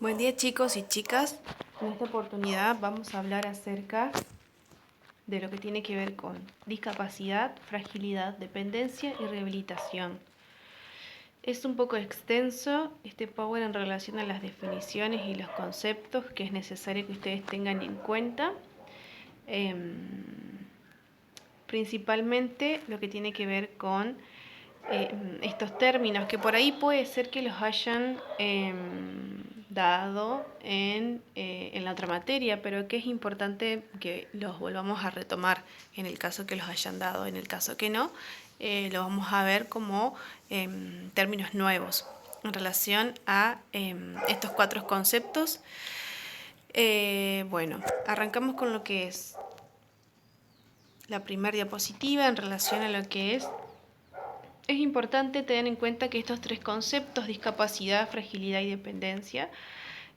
Buen día chicos y chicas. En esta oportunidad vamos a hablar acerca de lo que tiene que ver con discapacidad, fragilidad, dependencia y rehabilitación. Es un poco extenso este Power en relación a las definiciones y los conceptos que es necesario que ustedes tengan en cuenta. Principalmente lo que tiene que ver con estos términos, que por ahí puede ser que los hayan dado en la otra materia, pero que es importante que los volvamos a retomar en el caso que los hayan dado. En el caso que no, lo vamos a ver como términos nuevos en relación a estos cuatro conceptos. Bueno, arrancamos con lo que es la primera diapositiva en relación a lo que es importante tener en cuenta que estos tres conceptos, discapacidad, fragilidad y dependencia,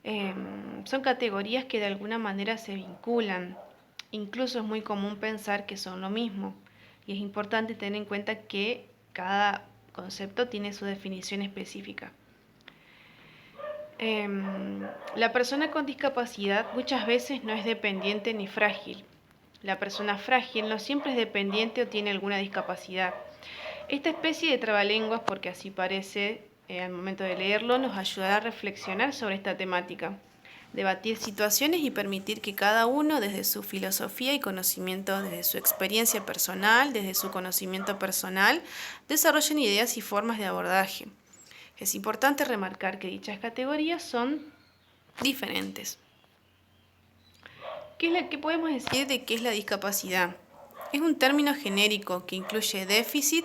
son categorías que de alguna manera se vinculan. Incluso es muy común pensar que son lo mismo. Y es importante tener en cuenta que cada concepto tiene su definición específica. La persona con discapacidad muchas veces no es dependiente ni frágil. La persona frágil no siempre es dependiente o tiene alguna discapacidad. Esta especie de trabalenguas, porque así parece al momento de leerlo, nos ayudará a reflexionar sobre esta temática, debatir situaciones y permitir que cada uno, desde su filosofía y conocimiento, desde su experiencia personal, desde su conocimiento personal, desarrollen ideas y formas de abordaje. Es importante remarcar que dichas categorías son diferentes. ¿Qué podemos decir de qué es la discapacidad? Es un término genérico que incluye déficit,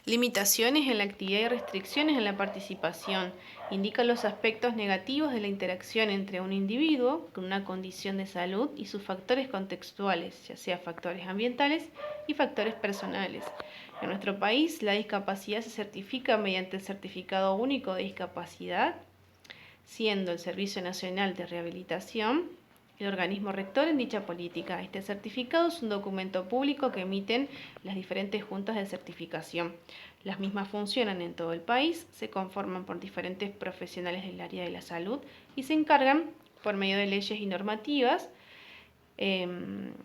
limitaciones en la actividad y restricciones en la participación. Indica los aspectos negativos de la interacción entre un individuo con una condición de salud y sus factores contextuales, ya sea factores ambientales y factores personales. En nuestro país, la discapacidad se certifica mediante el Certificado Único de Discapacidad, siendo el Servicio Nacional de Rehabilitación el organismo rector en dicha política. Este certificado es un documento público que emiten las diferentes juntas de certificación. Las mismas funcionan en todo el país, se conforman por diferentes profesionales del área de la salud y se encargan, por medio de leyes y normativas, de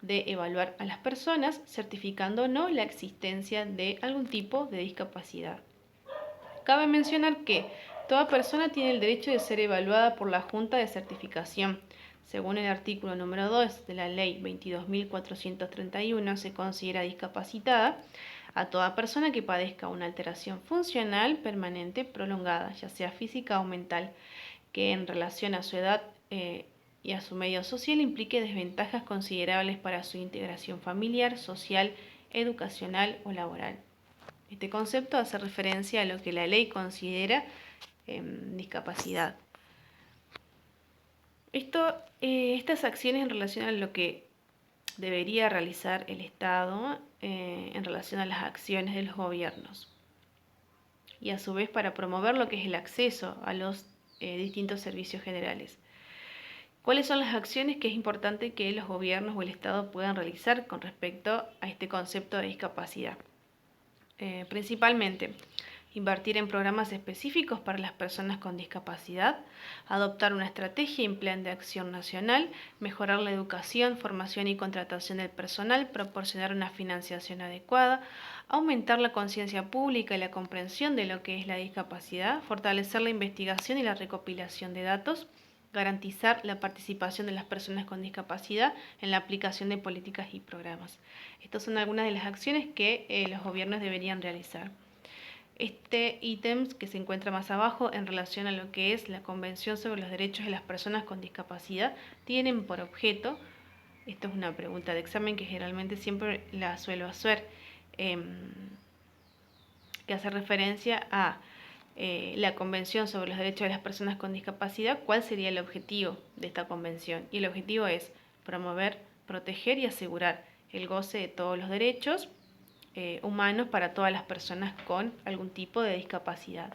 evaluar a las personas, certificando o no la existencia de algún tipo de discapacidad. Cabe mencionar que toda persona tiene el derecho de ser evaluada por la Junta de Certificación. Según el artículo número 2 de la Ley 22.431, se considera discapacitada a toda persona que padezca una alteración funcional permanente prolongada, ya sea física o mental, que en relación a su edad y a su medio social implique desventajas considerables para su integración familiar, social, educacional o laboral. Este concepto hace referencia a lo que la ley considera discapacidad. Estas acciones en relación a lo que debería realizar el Estado en relación a las acciones de los gobiernos y a su vez para promover lo que es el acceso a los distintos servicios generales. ¿Cuáles son las acciones que es importante que los gobiernos o el Estado puedan realizar con respecto a este concepto de discapacidad? Principalmente, invertir en programas específicos para las personas con discapacidad, adoptar una estrategia y un plan de acción nacional, mejorar la educación, formación y contratación del personal, proporcionar una financiación adecuada, aumentar la conciencia pública y la comprensión de lo que es la discapacidad, fortalecer la investigación y la recopilación de datos, garantizar la participación de las personas con discapacidad en la aplicación de políticas y programas. Estas son algunas de las acciones que los gobiernos deberían realizar. Este ítem que se encuentra más abajo en relación a lo que es la Convención sobre los Derechos de las Personas con Discapacidad tienen por objeto, esto es una pregunta de examen que generalmente siempre la suelo hacer, que hace referencia a la Convención sobre los Derechos de las Personas con Discapacidad, ¿cuál sería el objetivo de esta convención? Y el objetivo es promover, proteger y asegurar el goce de todos los derechos humanos para todas las personas con algún tipo de discapacidad.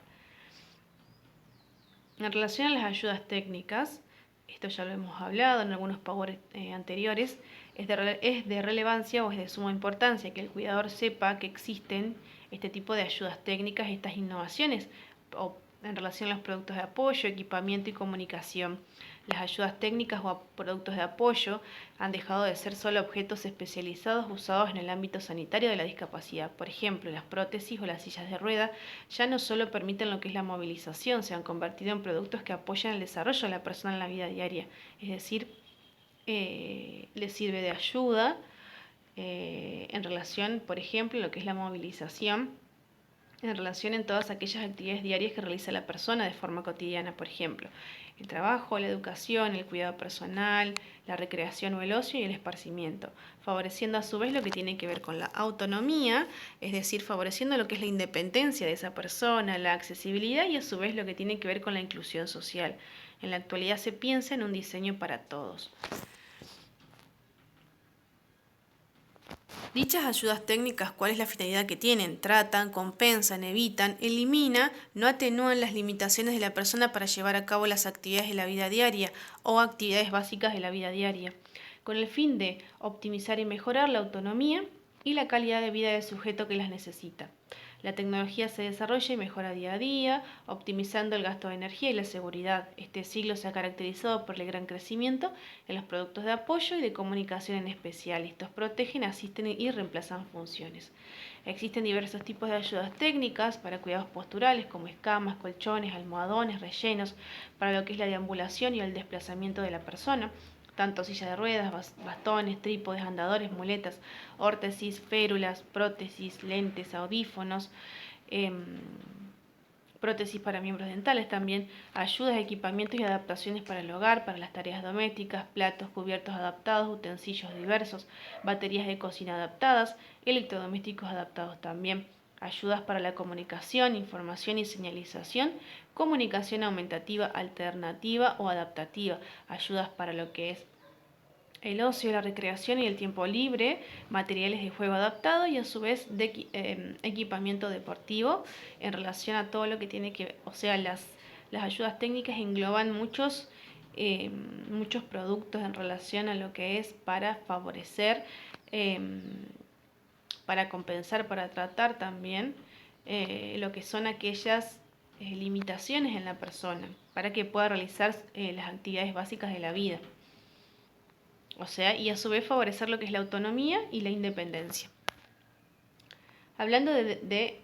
En relación a las ayudas técnicas, esto ya lo hemos hablado en algunos powers anteriores, es de relevancia o es de suma importancia que el cuidador sepa que existen este tipo de ayudas técnicas, estas innovaciones, o en relación a los productos de apoyo, equipamiento y comunicación. Las ayudas técnicas o productos de apoyo han dejado de ser solo objetos especializados usados en el ámbito sanitario de la discapacidad. Por ejemplo, las prótesis o las sillas de rueda ya no solo permiten lo que es la movilización, se han convertido en productos que apoyan el desarrollo de la persona en la vida diaria. Es decir, les sirve de ayuda en relación, por ejemplo, a lo que es la movilización, en relación en todas aquellas actividades diarias que realiza la persona de forma cotidiana, por ejemplo, el trabajo, la educación, el cuidado personal, la recreación o el ocio y el esparcimiento, favoreciendo a su vez lo que tiene que ver con la autonomía, es decir, favoreciendo lo que es la independencia de esa persona, la accesibilidad y a su vez lo que tiene que ver con la inclusión social. En la actualidad se piensa en un diseño para todos. Dichas ayudas técnicas, ¿cuál es la finalidad que tienen? Tratan, compensan, evitan, eliminan, no atenúan las limitaciones de la persona para llevar a cabo las actividades de la vida diaria o actividades básicas de la vida diaria, con el fin de optimizar y mejorar la autonomía y la calidad de vida del sujeto que las necesita. La tecnología se desarrolla y mejora día a día, optimizando el gasto de energía y la seguridad. Este siglo se ha caracterizado por el gran crecimiento en los productos de apoyo y de comunicación en especial. Estos protegen, asisten y reemplazan funciones. Existen diversos tipos de ayudas técnicas para cuidados posturales como escamas, colchones, almohadones, rellenos, para lo que es la deambulación y el desplazamiento de la persona, tanto silla de ruedas, bastones, trípodes, andadores, muletas, órtesis, férulas, prótesis, lentes, audífonos, prótesis para miembros dentales también, ayudas, equipamientos y adaptaciones para el hogar, para las tareas domésticas, platos, cubiertos adaptados, utensilios diversos, baterías de cocina adaptadas, electrodomésticos adaptados también, ayudas para la comunicación, información y señalización, comunicación aumentativa, alternativa o adaptativa, ayudas para lo que es el ocio, la recreación y el tiempo libre, materiales de juego adaptado y a su vez de equipamiento deportivo en relación a todo lo que tiene que, o sea, las ayudas técnicas engloban muchos productos en relación a lo que es para favorecer, para compensar, para tratar también lo que son aquellas limitaciones en la persona, para que pueda realizar las actividades básicas de la vida. O sea, y a su vez favorecer lo que es la autonomía y la independencia. Hablando de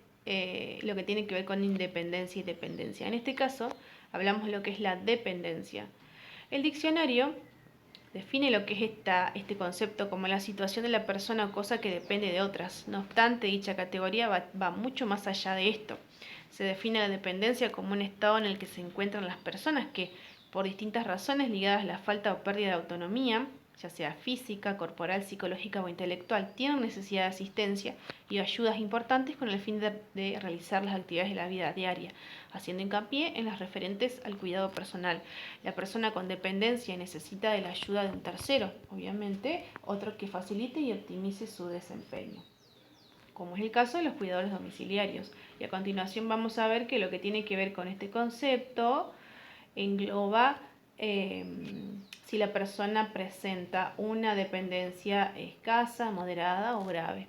lo que tiene que ver con independencia y dependencia. En este caso, hablamos de lo que es la dependencia. El diccionario define lo que es este concepto como la situación de la persona o cosa que depende de otras. No obstante, dicha categoría va mucho más allá de esto. Se define la dependencia como un estado en el que se encuentran las personas que, por distintas razones ligadas a la falta o pérdida de autonomía, ya sea física, corporal, psicológica o intelectual, tienen necesidad de asistencia y ayudas importantes con el fin de realizar las actividades de la vida diaria, haciendo hincapié en las referentes al cuidado personal. La persona con dependencia necesita de la ayuda de un tercero, obviamente, otro que facilite y optimice su desempeño, como es el caso de los cuidadores domiciliarios. Y a continuación vamos a ver que lo que tiene que ver con este concepto engloba si la persona presenta una dependencia escasa, moderada o grave.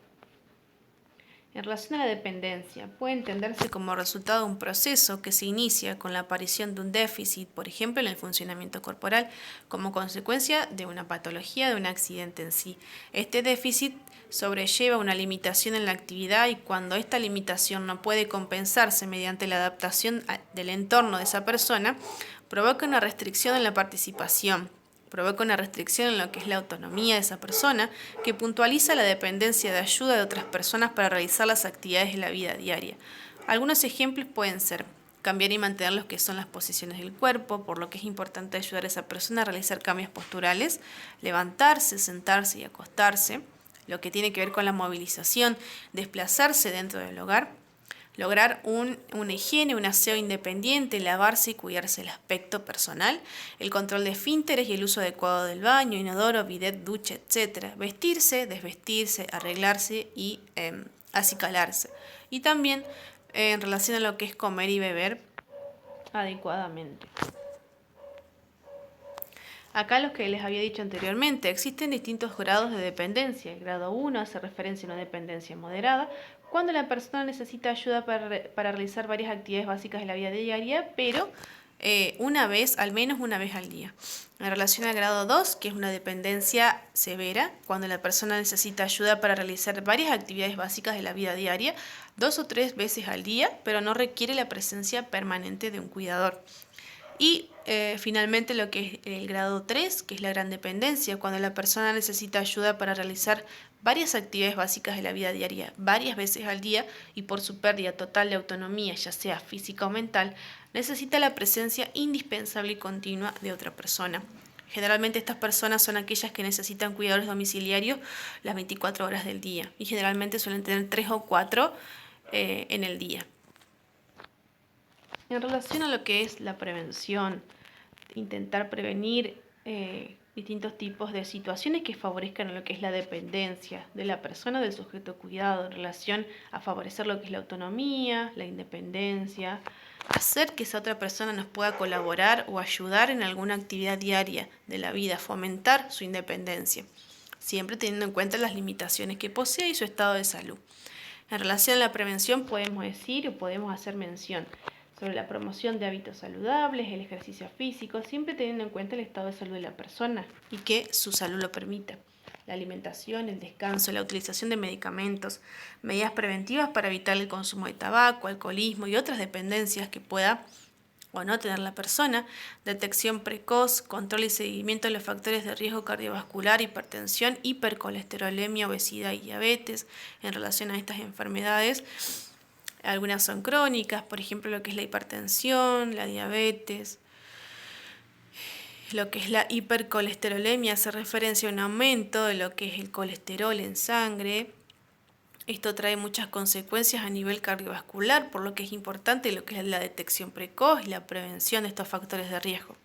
En relación a la dependencia, puede entenderse como resultado de un proceso que se inicia con la aparición de un déficit, por ejemplo, en el funcionamiento corporal, como consecuencia de una patología, de un accidente en sí. Este déficit sobrelleva una limitación en la actividad y cuando esta limitación no puede compensarse mediante la adaptación del entorno de esa persona, provoca una restricción en la participación. Provoca una restricción en lo que es la autonomía de esa persona, que puntualiza la dependencia de ayuda de otras personas para realizar las actividades de la vida diaria. Algunos ejemplos pueden ser cambiar y mantener lo que son las posiciones del cuerpo, por lo que es importante ayudar a esa persona a realizar cambios posturales, levantarse, sentarse y acostarse, lo que tiene que ver con la movilización, desplazarse dentro del hogar, lograr una higiene, un aseo independiente, lavarse y cuidarse el aspecto personal, el control de esfínteres y el uso adecuado del baño, inodoro, bidet, ducha, etc. Vestirse, desvestirse, arreglarse y acicalarse. Y también en relación a lo que es comer y beber adecuadamente. Acá los que les había dicho anteriormente, existen distintos grados de dependencia. El grado 1 hace referencia a una dependencia moderada, cuando la persona necesita ayuda para realizar varias actividades básicas de la vida diaria, pero al menos una vez al día. En relación al grado 2, que es una dependencia severa, cuando la persona necesita ayuda para realizar varias actividades básicas de la vida diaria, 2 o 3 veces al día, pero no requiere la presencia permanente de un cuidador. Y finalmente lo que es el grado 3, que es la gran dependencia, cuando la persona necesita ayuda para realizar varias actividades básicas de la vida diaria varias veces al día y por su pérdida total de autonomía, ya sea física o mental, necesita la presencia indispensable y continua de otra persona. Generalmente estas personas son aquellas que necesitan cuidadores domiciliarios las 24 horas del día y generalmente suelen tener 3 o 4 en el día. En relación a lo que es la prevención, intentar prevenir distintos tipos de situaciones que favorezcan lo que es la dependencia de la persona, del sujeto cuidado, en relación a favorecer lo que es la autonomía, la independencia, hacer que esa otra persona nos pueda colaborar o ayudar en alguna actividad diaria de la vida, fomentar su independencia, siempre teniendo en cuenta las limitaciones que posee y su estado de salud. En relación a la prevención podemos decir o podemos hacer mención sobre la promoción de hábitos saludables, el ejercicio físico, siempre teniendo en cuenta el estado de salud de la persona y que su salud lo permita. La alimentación, el descanso, la utilización de medicamentos, medidas preventivas para evitar el consumo de tabaco, alcoholismo y otras dependencias que pueda o no tener la persona, detección precoz, control y seguimiento de los factores de riesgo cardiovascular, hipertensión, hipercolesterolemia, obesidad y diabetes en relación a estas enfermedades. Algunas son crónicas, por ejemplo lo que es la hipertensión, la diabetes. Lo que es la hipercolesterolemia hace referencia a un aumento de lo que es el colesterol en sangre. Esto trae muchas consecuencias a nivel cardiovascular, por lo que es importante lo que es la detección precoz y la prevención de estos factores de riesgo.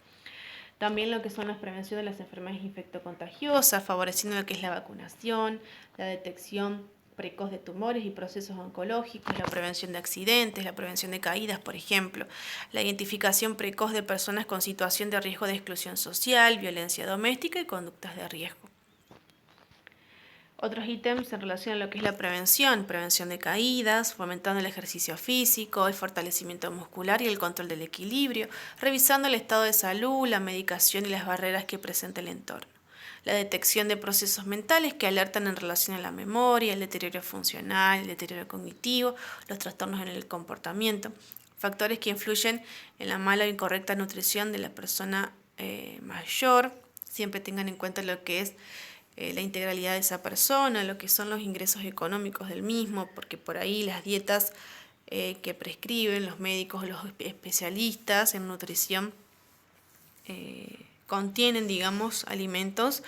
También lo que son la prevención de las enfermedades infectocontagiosas, favoreciendo lo que es la vacunación, la detección precoz de tumores y procesos oncológicos, la prevención de accidentes, la prevención de caídas, por ejemplo, la identificación precoz de personas con situación de riesgo de exclusión social, violencia doméstica y conductas de riesgo. Otros ítems en relación a lo que es la prevención de caídas, fomentando el ejercicio físico, el fortalecimiento muscular y el control del equilibrio, revisando el estado de salud, la medicación y las barreras que presenta el entorno. La detección de procesos mentales que alertan en relación a la memoria, el deterioro funcional, el deterioro cognitivo, los trastornos en el comportamiento, factores que influyen en la mala o incorrecta nutrición de la persona mayor. Siempre tengan en cuenta lo que es la integralidad de esa persona, lo que son los ingresos económicos del mismo, porque por ahí las dietas que prescriben los médicos, los especialistas en nutrición, contienen, digamos, alimentos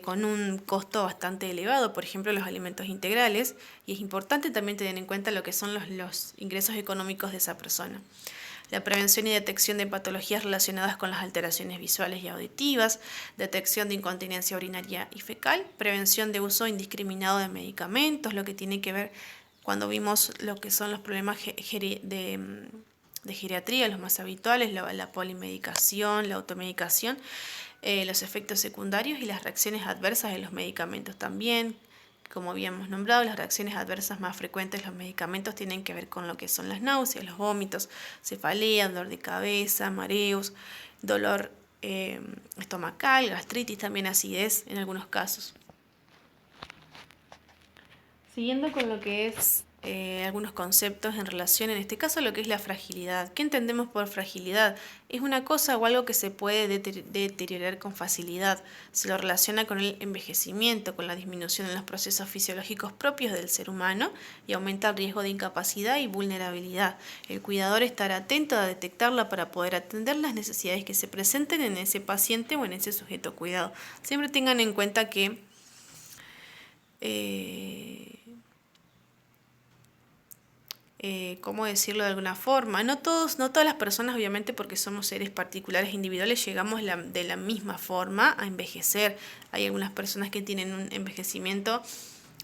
con un costo bastante elevado, por ejemplo los alimentos integrales, y es importante también tener en cuenta lo que son los ingresos económicos de esa persona. La prevención y detección de patologías relacionadas con las alteraciones visuales y auditivas, detección de incontinencia urinaria y fecal, prevención de uso indiscriminado de medicamentos, lo que tiene que ver cuando vimos lo que son los problemas de geriatría, los más habituales, la polimedicación, la automedicación, los efectos secundarios y las reacciones adversas de los medicamentos también. Como habíamos nombrado, las reacciones adversas más frecuentes de los medicamentos tienen que ver con lo que son las náuseas, los vómitos, cefalea, dolor de cabeza, mareos, dolor estomacal, gastritis, también acidez en algunos casos. Siguiendo con lo que es algunos conceptos en relación, en este caso, a lo que es la fragilidad. ¿Qué entendemos por fragilidad? Es una cosa o algo que se puede deteriorar con facilidad. Se lo relaciona con el envejecimiento, con la disminución en los procesos fisiológicos propios del ser humano y aumenta el riesgo de incapacidad y vulnerabilidad. El cuidador estará atento a detectarla para poder atender las necesidades que se presenten en ese paciente o en ese sujeto cuidado. Siempre tengan en cuenta que ¿cómo decirlo de alguna forma? No todas las personas, obviamente, porque somos seres particulares, individuales, llegamos de la misma forma a envejecer. Hay algunas personas que tienen un envejecimiento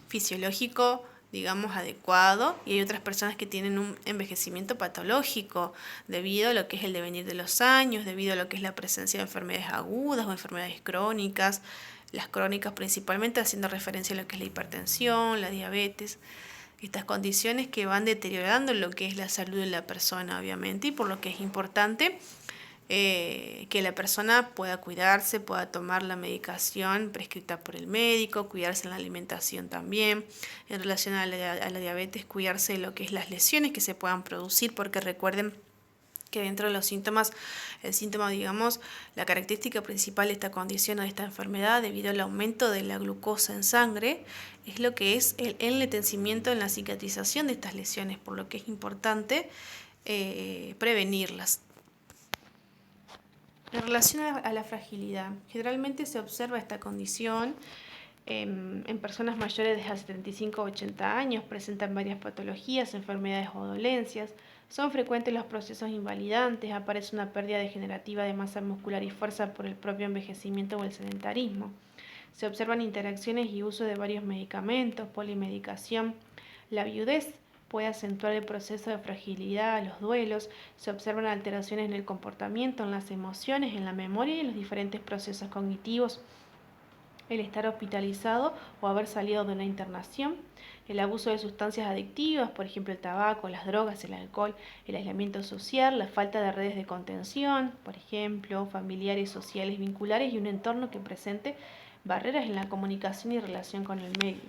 fisiológico digamos, adecuado, y hay otras personas que tienen un envejecimiento patológico debido a lo que es el devenir de los años, debido a lo que es la presencia de enfermedades agudas o enfermedades crónicas, las crónicas principalmente haciendo referencia a lo que es la hipertensión, la diabetes, estas condiciones que van deteriorando lo que es la salud de la persona, obviamente, y por lo que es importante que la persona pueda cuidarse, pueda tomar la medicación prescrita por el médico, cuidarse en la alimentación también. En relación a la diabetes, cuidarse de lo que es las lesiones que se puedan producir, porque recuerden que dentro de los síntomas, el síntoma, digamos, la característica principal de esta condición o de esta enfermedad, debido al aumento de la glucosa en sangre, es lo que es el enlentecimiento en la cicatrización de estas lesiones, por lo que es importante prevenirlas. En relación a la fragilidad, generalmente se observa esta condición en personas mayores de 75 a 80 años, presentan varias patologías, enfermedades o dolencias, son frecuentes los procesos invalidantes, aparece una pérdida degenerativa de masa muscular y fuerza por el propio envejecimiento o el sedentarismo. Se observan interacciones y uso de varios medicamentos, polimedicación. La viudez puede acentuar el proceso de fragilidad, los duelos, se observan alteraciones en el comportamiento, en las emociones, en la memoria y en los diferentes procesos cognitivos. El estar hospitalizado o haber salido de una internación, el abuso de sustancias adictivas, por ejemplo el tabaco, las drogas, el alcohol, el aislamiento social, la falta de redes de contención, por ejemplo, familiares, sociales, vinculares y un entorno que presente barreras en la comunicación y relación con el medio.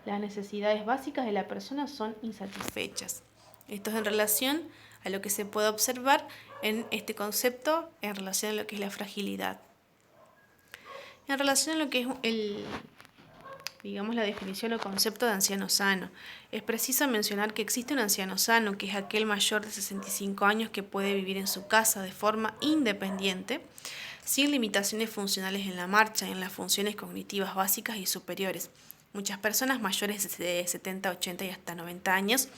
Las necesidades básicas de la persona son insatisfechas. Esto es en relación a lo que se puede observar en este concepto en relación a lo que es la fragilidad. En relación a lo que es la definición o concepto de anciano sano, es preciso mencionar que existe un anciano sano, que es aquel mayor de 65 años que puede vivir en su casa de forma independiente, sin limitaciones funcionales en la marcha, en las funciones cognitivas básicas y superiores. Muchas personas mayores de 70, 80 y hasta 90 años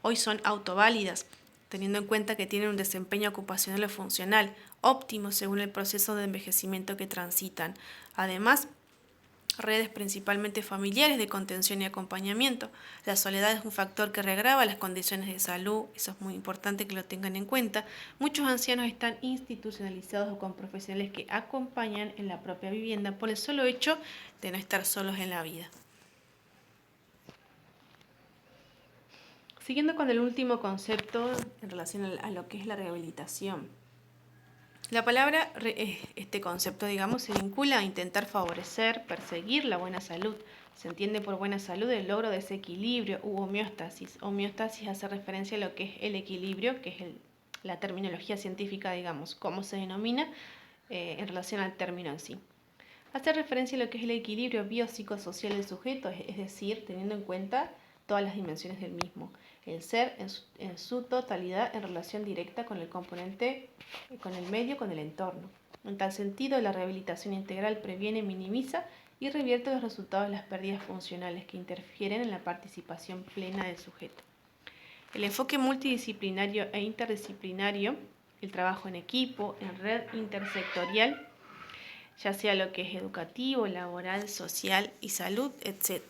hoy son autoválidas, teniendo en cuenta que tienen un desempeño ocupacional o funcional óptimo según el proceso de envejecimiento que transitan. Además, redes principalmente familiares de contención y acompañamiento. La soledad es un factor que reagrava las condiciones de salud, eso es muy importante que lo tengan en cuenta. Muchos ancianos están institucionalizados o con profesionales que acompañan en la propia vivienda por el solo hecho de no estar solos en la vida. Siguiendo con el último concepto en relación a lo que es la rehabilitación. La palabra, este concepto, digamos, se vincula a intentar favorecer, perseguir la buena salud. Se entiende por buena salud el logro de ese equilibrio u homeostasis. Homeostasis hace referencia a lo que es el equilibrio, que es la terminología científica, digamos, cómo se denomina en relación al término en sí. Hace referencia a lo que es el equilibrio biopsicosocial del sujeto, es decir, teniendo en cuenta todas las dimensiones del mismo. El ser en su totalidad en relación directa con el componente, con el medio, con el entorno. En tal sentido, la rehabilitación integral previene, minimiza y revierte los resultados de las pérdidas funcionales que interfieren en la participación plena del sujeto. El enfoque multidisciplinario e interdisciplinario, el trabajo en equipo, en red intersectorial, ya sea lo que es educativo, laboral, social y salud, etc.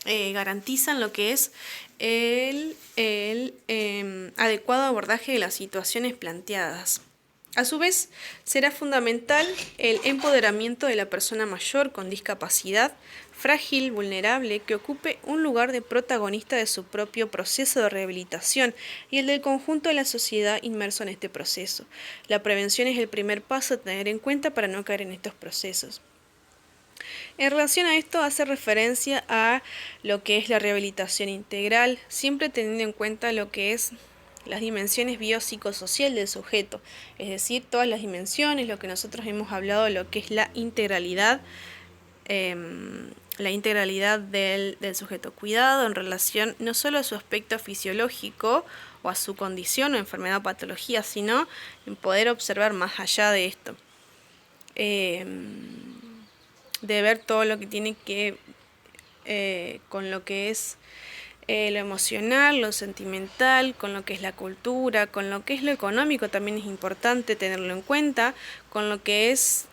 Garantizan lo que es el adecuado abordaje de las situaciones planteadas. A su vez, será fundamental el empoderamiento de la persona mayor con discapacidad, frágil, vulnerable, que ocupe un lugar de protagonista de su propio proceso de rehabilitación y el del conjunto de la sociedad inmerso en este proceso. La prevención es el primer paso a tener en cuenta para no caer en estos procesos. En relación a esto hace referencia a lo que es la rehabilitación integral, siempre teniendo en cuenta lo que es las dimensiones biopsicosocial del sujeto, es decir, todas las dimensiones, lo que nosotros hemos hablado, lo que es la integralidad del sujeto cuidado en relación no solo a su aspecto fisiológico o a su condición o enfermedad o patología, sino en poder observar más allá de esto. De ver todo lo que tiene que con lo que es lo emocional, lo sentimental, con lo que es la cultura, con lo que es lo económico también es importante tenerlo en cuenta, con lo que es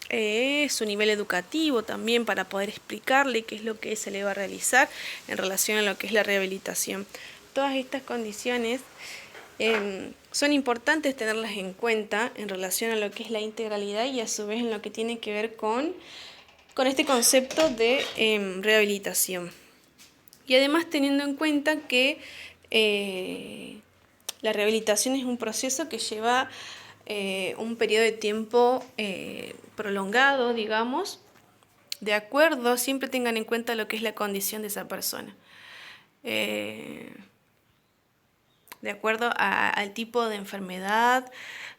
su nivel educativo también para poder explicarle qué es lo que se le va a realizar en relación a lo que es la rehabilitación. Todas estas condiciones son importantes tenerlas en cuenta en relación a lo que es la integralidad y a su vez en lo que tiene que ver con este concepto de rehabilitación. Y además teniendo en cuenta que la rehabilitación es un proceso que lleva un periodo de tiempo prolongado, digamos, de acuerdo, siempre tengan en cuenta lo que es la condición de esa persona. De acuerdo al tipo de enfermedad,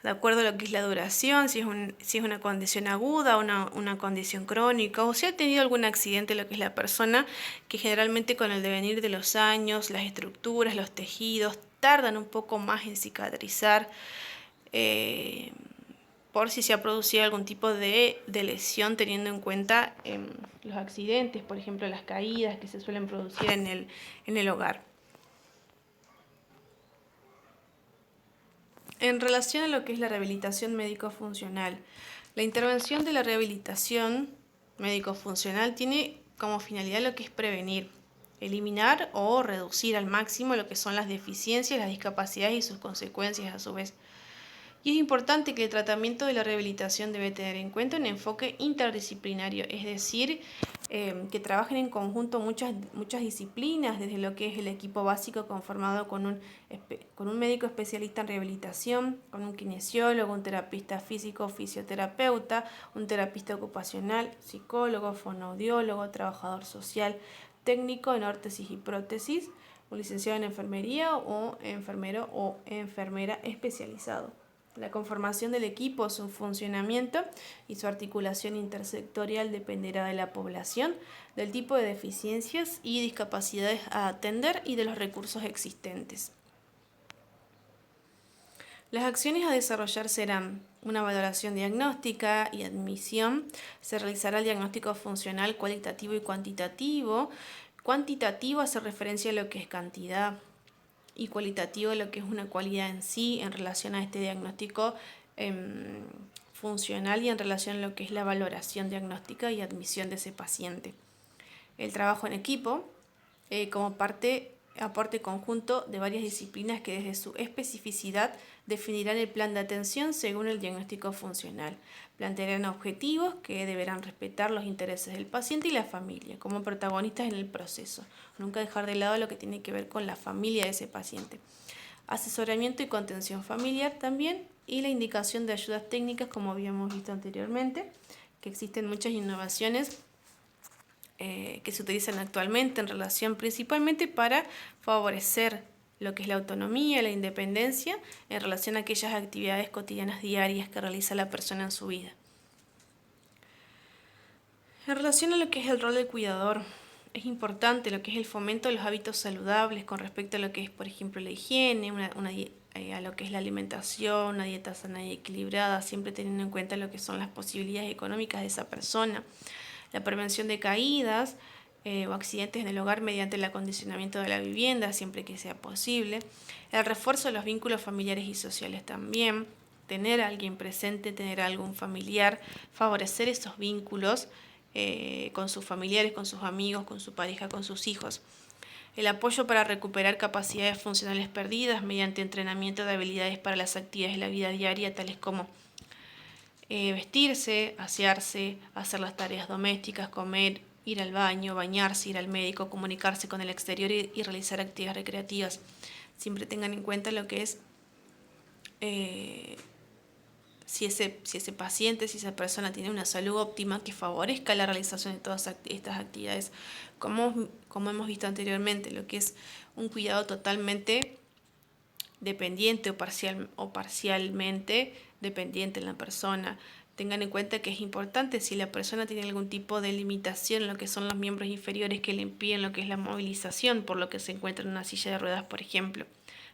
de acuerdo a lo que es la duración, si es una condición aguda, una condición crónica, o si ha tenido algún accidente lo que es la persona, que generalmente con el devenir de los años, las estructuras, los tejidos, tardan un poco más en cicatrizar, por si se ha producido algún tipo de lesión, teniendo en cuenta los accidentes, por ejemplo las caídas que se suelen producir en el hogar. En relación a lo que es la rehabilitación médico-funcional, la intervención de la rehabilitación médico-funcional tiene como finalidad lo que es prevenir, eliminar o reducir al máximo lo que son las deficiencias, las discapacidades y sus consecuencias a su vez. Y es importante que el tratamiento de la rehabilitación debe tener en cuenta un enfoque interdisciplinario, es decir, que trabajen en conjunto muchas disciplinas, desde lo que es el equipo básico conformado con un médico especialista en rehabilitación, con un kinesiólogo, un terapista físico, fisioterapeuta, un terapista ocupacional, psicólogo, fonoaudiólogo, trabajador social, técnico en órtesis y prótesis, un licenciado en enfermería o enfermero o enfermera especializado. La conformación del equipo, su funcionamiento y su articulación intersectorial dependerá de la población, del tipo de deficiencias y discapacidades a atender y de los recursos existentes. Las acciones a desarrollar serán una valoración diagnóstica y admisión. Se realizará el diagnóstico funcional cualitativo y cuantitativo. Cuantitativo hace referencia a lo que es cantidad, y cualitativo lo que es una cualidad en sí en relación a este diagnóstico funcional y en relación a lo que es la valoración diagnóstica y admisión de ese paciente. El trabajo en equipo como aporte conjunto de varias disciplinas que desde su especificidad definirán el plan de atención según el diagnóstico funcional. Plantearán objetivos que deberán respetar los intereses del paciente y la familia como protagonistas en el proceso. Nunca dejar de lado lo que tiene que ver con la familia de ese paciente. Asesoramiento y contención familiar también, y la indicación de ayudas técnicas, como habíamos visto anteriormente, que existen muchas innovaciones que se utilizan actualmente en relación principalmente para favorecer lo que es la autonomía, la independencia en relación a aquellas actividades cotidianas diarias que realiza la persona en su vida. En relación a lo que es el rol del cuidador, es importante lo que es el fomento de los hábitos saludables con respecto a lo que es, por ejemplo, la higiene, a lo que es la alimentación, una dieta sana y equilibrada, siempre teniendo en cuenta lo que son las posibilidades económicas de esa persona. La prevención de caídas o accidentes en el hogar mediante el acondicionamiento de la vivienda, siempre que sea posible. El refuerzo de los vínculos familiares y sociales también. Tener a alguien presente, tener a algún familiar, favorecer esos vínculos con sus familiares, con sus amigos, con su pareja, con sus hijos. El apoyo para recuperar capacidades funcionales perdidas mediante entrenamiento de habilidades para las actividades de la vida diaria, tales como vestirse, asearse, hacer las tareas domésticas, comer, ir al baño, bañarse, ir al médico, comunicarse con el exterior y realizar actividades recreativas. Siempre tengan en cuenta lo que es si ese paciente, si esa persona tiene una salud óptima que favorezca la realización de todas estas actividades, como hemos visto anteriormente, lo que es un cuidado totalmente dependiente o parcialmente dependiente en la persona. Tengan en cuenta que es importante si la persona tiene algún tipo de limitación en lo que son los miembros inferiores que le impiden lo que es la movilización, por lo que se encuentra en una silla de ruedas, por ejemplo.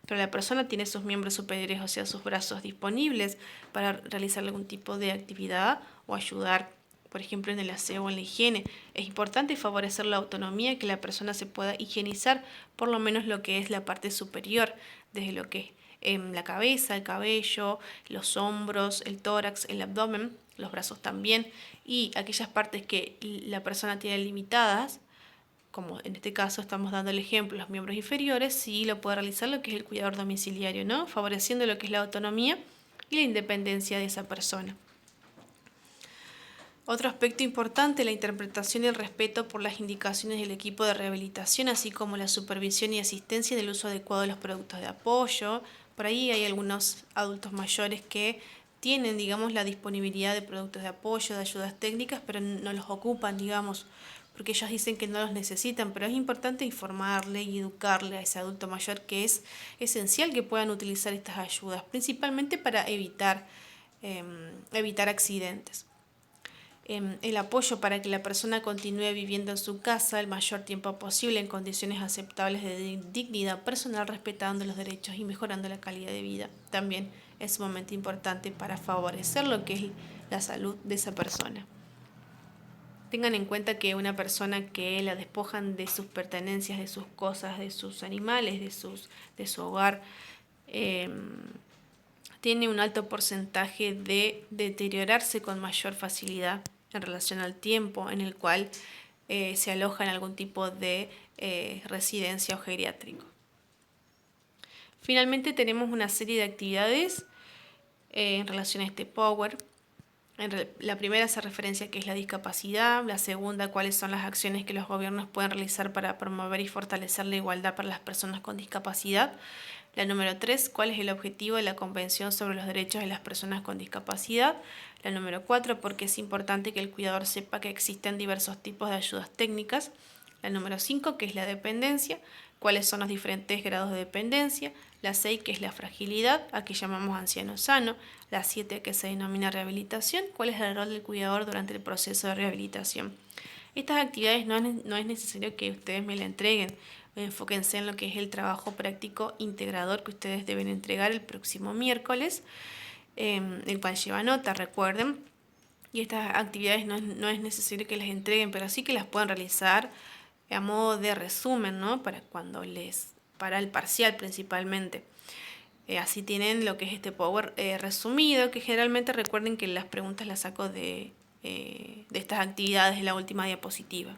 Pero la persona tiene sus miembros superiores, o sea, sus brazos disponibles para realizar algún tipo de actividad o ayudar, por ejemplo, en el aseo o en la higiene. Es importante favorecer la autonomía, que la persona se pueda higienizar por lo menos lo que es la parte superior, desde lo que es la cabeza, el cabello, los hombros, el tórax, el abdomen, los brazos también, y aquellas partes que la persona tiene limitadas, como en este caso estamos dando el ejemplo, los miembros inferiores, sí lo puede realizar lo que es el cuidador domiciliario, ¿no? Favoreciendo lo que es la autonomía y la independencia de esa persona. Otro aspecto importante es la interpretación y el respeto por las indicaciones del equipo de rehabilitación, así como la supervisión y asistencia del uso adecuado de los productos de apoyo. Por ahí hay algunos adultos mayores que tienen, digamos, la disponibilidad de productos de apoyo, de ayudas técnicas, pero no los ocupan, digamos, porque ellos dicen que no los necesitan, pero es importante informarle y educarle a ese adulto mayor que es esencial que puedan utilizar estas ayudas, principalmente para evitar accidentes. El apoyo para que la persona continúe viviendo en su casa el mayor tiempo posible en condiciones aceptables de dignidad personal, respetando los derechos y mejorando la calidad de vida. También es sumamente importante para favorecer lo que es la salud de esa persona. Tengan en cuenta que una persona que la despojan de sus pertenencias, de sus cosas, de sus animales, de su hogar, tiene un alto porcentaje de deteriorarse con mayor facilidad en relación al tiempo en el cual se aloja en algún tipo de residencia o geriátrico. Finalmente tenemos una serie de actividades en relación a este Power. La primera hace referencia a qué es la discapacidad, la segunda cuáles son las acciones que los gobiernos pueden realizar para promover y fortalecer la igualdad para las personas con discapacidad. La número 3, cuál es el objetivo de la Convención sobre los Derechos de las Personas con Discapacidad. La número 4, por qué es importante que el cuidador sepa que existen diversos tipos de ayudas técnicas. La número 5, que es la dependencia, cuáles son los diferentes grados de dependencia. La 6, que es la fragilidad, a que llamamos anciano sano. La 7, que se denomina rehabilitación, cuál es el rol del cuidador durante el proceso de rehabilitación. Estas actividades no es necesario que ustedes me la entreguen. Enfóquense en lo que es el trabajo práctico integrador que ustedes deben entregar el próximo miércoles, el cual lleva nota, recuerden. Y estas actividades no es necesario que las entreguen, pero sí que las puedan realizar a modo de resumen, ¿no? Para el parcial principalmente. Así tienen lo que es este Power resumido, que generalmente recuerden que las preguntas las saco de estas actividades en la última diapositiva.